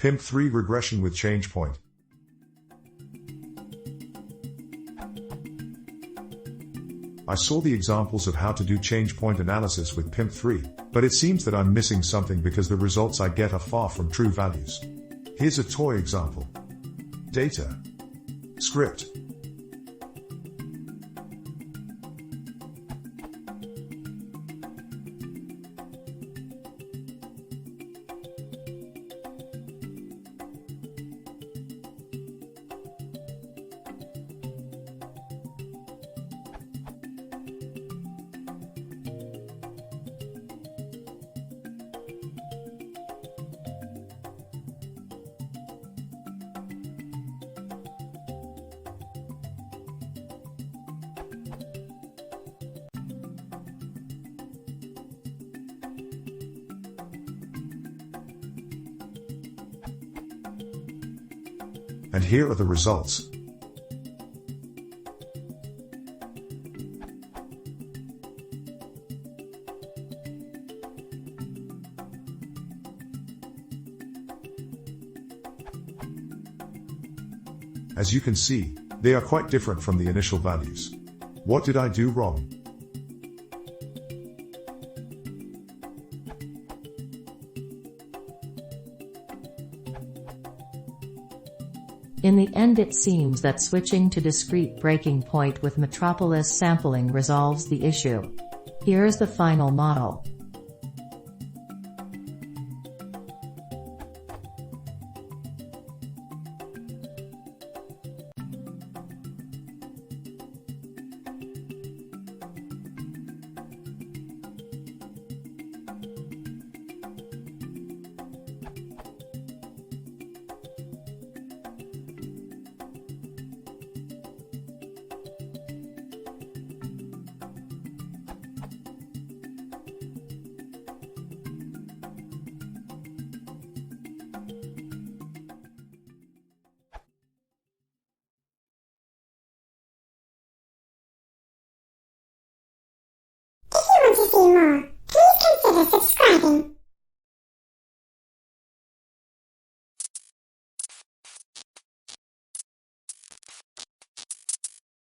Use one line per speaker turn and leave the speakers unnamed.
PYM3 regression with change point. I saw the examples of how to do change point analysis with PYM3, but it seems that I'm missing something because the results I get are far from true values. Here's a toy example. Data. Script. And here are the results. As you can see, they are quite different from the initial values. What did I do wrong?
In the end, it seems that switching to discrete breaking point with metropolis sampling resolves the issue. Here's the final model.
Do you want to see more?